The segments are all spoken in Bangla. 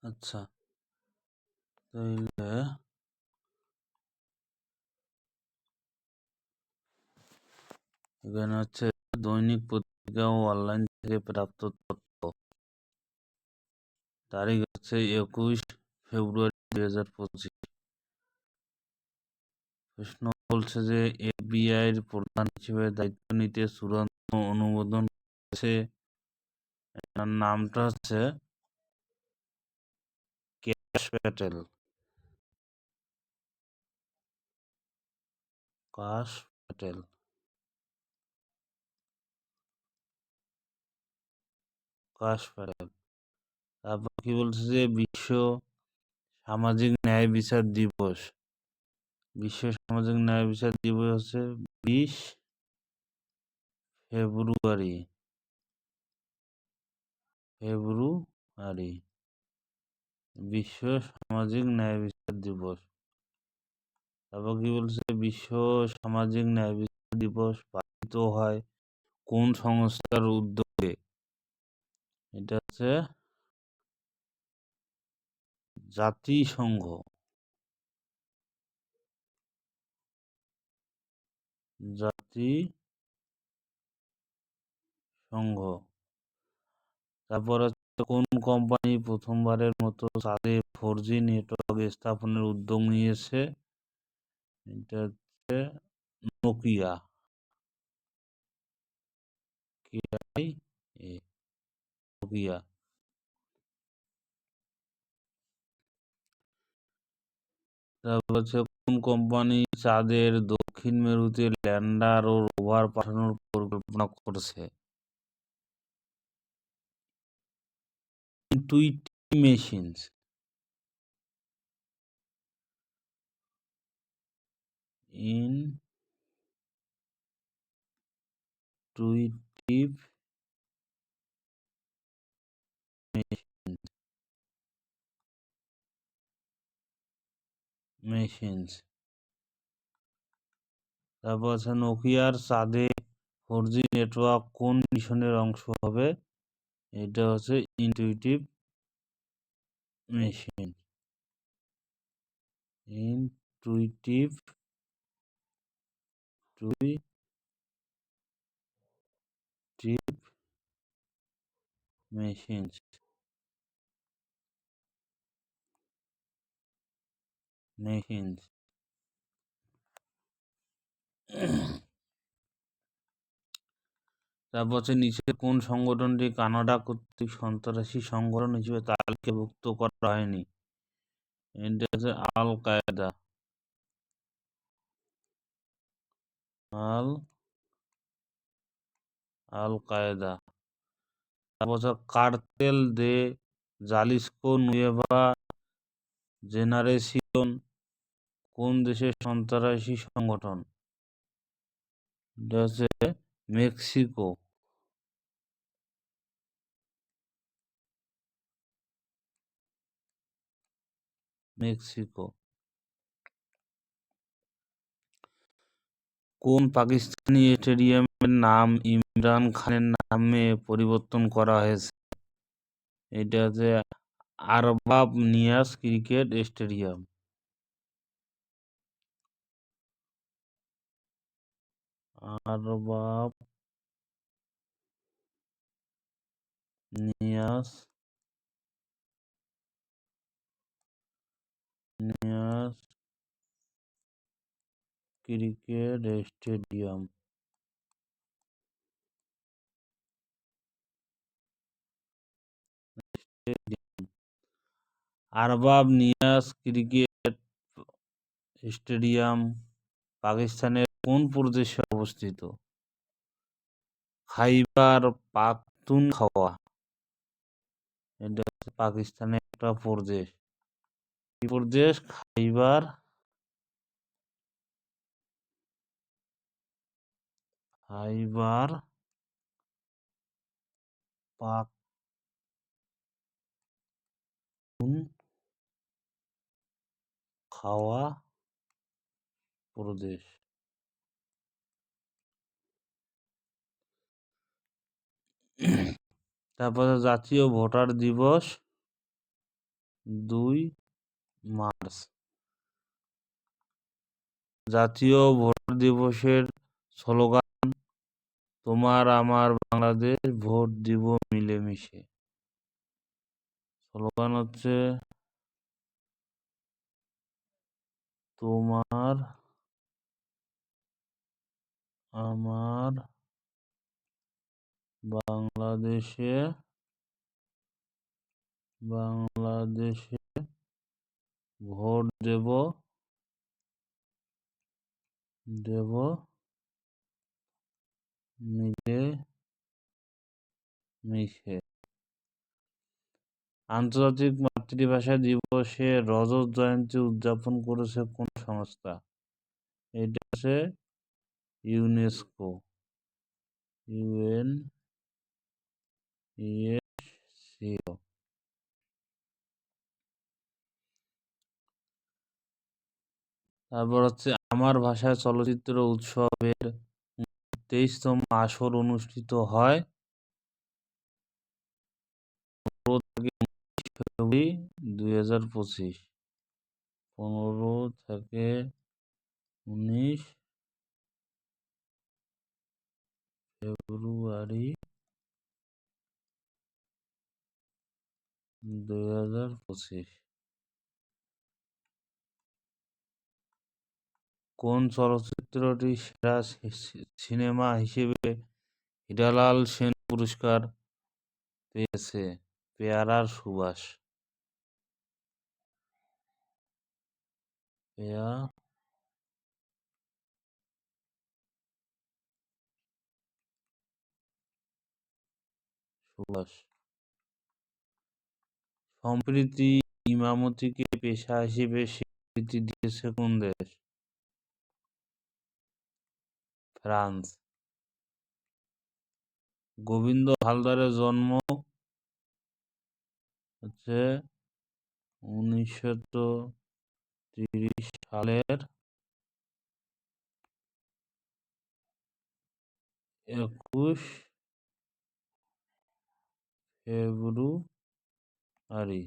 আচ্ছা, তাইলে এখানে হচ্ছে দৈনিক পত্রিকা ও অনলাইন থেকে প্রাপ্ত তথ্য। তারিখ হচ্ছে 21 ফেব্রুয়ারি 2025। প্রশ্ন বলছে যে এফবিআইয়ের প্রধান হিসেবে দায়িত্ব নিতে চূড়ান্ত অনুমোদন করেছে। এনার নামটা হচ্ছে ক্যাশ প্যাটেল। কাশ প্যাটেল। কাশ প্যাটেল। তারপর কি বলছে যে বিশ্ব সামাজিক ন্যায় বিচার দিবস। বিশ্ব সামাজিক ন্যায় বিচার দিবস হচ্ছে 20 ফেব্রুয়ারি। বিশ্ব সামাজিক ন্যায় বিচার দিবস। তারপর কি বলছে বিশ্ব সামাজিক ন্যায় বিচার দিবস পালিত হয় কোন সংস্থার উদ্যোগে? এটা হচ্ছে জাতিসংঘ। জাতিসংঘ। তারপর হচ্ছে কোন কোম্পানি প্রথমবারের মতো চাঁদে 4G নেটওয়ার্ক স্থাপনের উদ্যোগ নিয়েছে? এটা হচ্ছে নোকিয়া। নোকিয়া। তারপর হচ্ছে কোন কোম্পানি চাঁদের দক্ষিণ মেরুতে ল্যান্ডার ও রোভার পাঠানোর পরিকল্পনা করছে? Intuitive machines. Intuitive machines. তারপর আছে নোকিয়ার চাঁদে 4G নেটওয়ার্ক কোন মিশনের অংশ হবে? এটা হচ্ছে ইনটুইটিভ মেশিন। Intuitive machines. তারপর হচ্ছে নিচের কোন সংগঠনটি কানাডা কর্তৃক সন্ত্রাসী সংগঠন হিসেবে তালিকাভুক্ত করা হয়নি? এটা হচ্ছে আল কায়দা। আল কায়দা। তারপর হচ্ছে কার্তেল দে জালিস্কো নুয়েভা জেনারেসিয়ন কোন দেশের সন্ত্রাসী সংগঠন? এটা হচ্ছে মেক্সিকো। মেক্সিকো। কোন পাকিস্তানি স্টেডিয়ামের নাম ইমরান খানের নামে পরিবর্তন করা হয়েছে? এটা হচ্ছে Arbab Niaz cricket stadium. Arbab Niaz cricket stadium. Arbab Niaz cricket stadium পাকিস্তানের কোন প্রদেশে অবস্থিত? খাইবার পাখতুনখাওয়া। এটা হচ্ছে পাকিস্তানের একটা প্রদেশ। কি প্রদেশ? খাইবার পাখতুনখাওয়া প্রদেশ। তারপরে জাতীয় ভোটার দিবস। মার্চ। জাতীয় ভোটার দিবসের স্লোগান তোমার আমার বাংলাদেশ, ভোট দিব মিলেমিশে। স্লোগান হচ্ছে তোমার আমার বাংলাদেশে ভোট দেব মিলে মিশে। আন্তর্জাতিক মাতৃভাষা দিবসে রজত জয়ন্তী উদযাপন করেছে কোন সংস্থা? এটা হচ্ছে ইউনেস্কো। ইউএনএসসিও। তারপর হচ্ছে আমার ভাষায় চলচ্চিত্র উৎসবের 23তম আসর অনুষ্ঠিত হয় 15 থেকে 19 ফেব্রুয়ারি 2025। 15 থেকে 19 ফেব্রুয়ারি 2025। কোন চলচ্চিত্রটি সেরা সিনেমা হিসেবে হিরালাল সেন পুরস্কার পেয়েছে? পেয়ারার সুবাস। সুবাস। সম্প্রতি ইমামতিকে পেশা হিসেবে স্বীকৃতি দিয়েছে কোন দেশ? ফ্রান্স। গোবিন্দ হালদারের জন্ম হচ্ছে 1930 সালের 21 ফেব্রুয়ারি।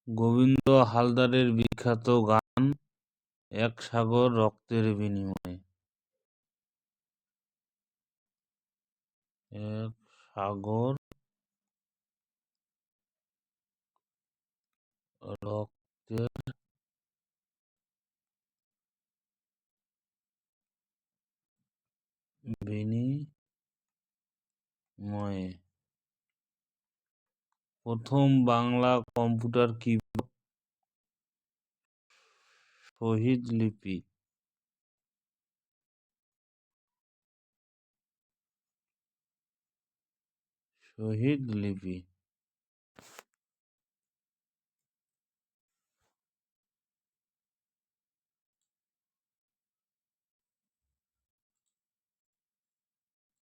গোবিন্দ হালদারের বিখ্যাত গান এক সাগর রক্তের বিনিময়ে। এক সাগর রক্তের বিনিময়ে। প্রথম বাংলা কম্পিউটার কিবোর্ড? শহীদ লিপি। শহীদ লিপি।